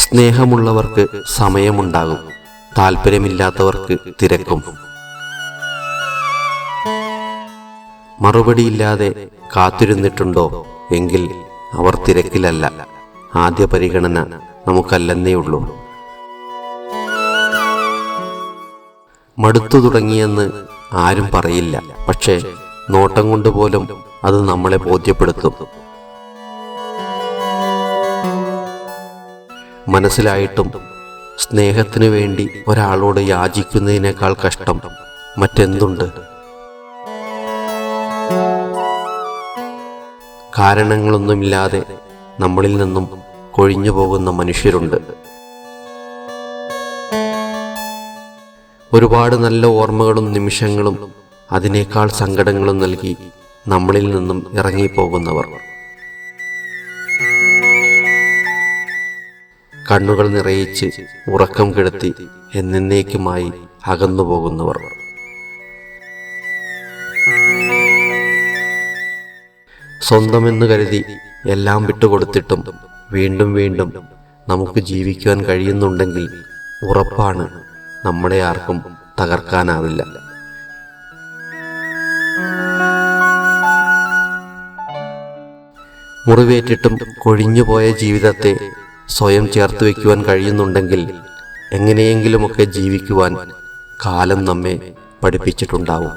സ്നേഹമുള്ളവർക്ക് സമയമുണ്ടാകും, താല്പര്യമില്ലാത്തവർക്ക് തിരക്കും. മറുപടിയില്ലാതെ കാത്തിരുന്നിട്ടുണ്ടോ എങ്കിൽ അവർ തിരക്കിലല്ല. ആദ്യ പരിഗണന നമുക്കല്ലെന്നേ ഉള്ളൂ. മടുത്തു തുടങ്ങിയെന്ന് ആരും പറയില്ല, പക്ഷേ നോട്ടം കൊണ്ട് പോലും അത് നമ്മളെ ബോധ്യപ്പെടുത്തും. മനസ്സിലായിട്ടും സ്നേഹത്തിനു വേണ്ടി ഒരാളോട് യാചിക്കുന്നതിനേക്കാൾ കഷ്ടം മറ്റെന്തുണ്ട്? കാരണങ്ങളൊന്നുമില്ലാതെ നമ്മളിൽ നിന്നും കൊഴിഞ്ഞു പോകുന്ന മനുഷ്യരുണ്ട്. ഒരുപാട് നല്ല ഓർമ്മകളും നിമിഷങ്ങളും അതിനേക്കാൾ സങ്കടങ്ങളും നൽകി നമ്മളിൽ നിന്നും ഇറങ്ങിപ്പോകുന്നവർ. കണ്ണുകൾ നിറയിച്ച് ഉറക്കം കെടുത്തി എന്നേക്കുമായി അകന്നു പോകുന്നവർ. സ്വന്തമെന്ന് കരുതി എല്ലാം വിട്ടുകൊടുത്തിട്ടും വീണ്ടും വീണ്ടും നമുക്ക് ജീവിക്കുവാൻ കഴിയുന്നുണ്ടെങ്കിൽ ഉറപ്പാണ് നമ്മളെ ആർക്കും തകർക്കാനാവില്ല. മുറിവേറ്റിട്ടും കൊഴിഞ്ഞുപോയ ജീവിതത്തെ സ്വയം ചേർത്ത് വയ്ക്കുവാൻ കഴിയുന്നുണ്ടെങ്കിൽ എങ്ങനെയെങ്കിലുമൊക്കെ ജീവിക്കുവാൻ കാലം നമ്മെ പഠിപ്പിച്ചിട്ടുണ്ടാവും.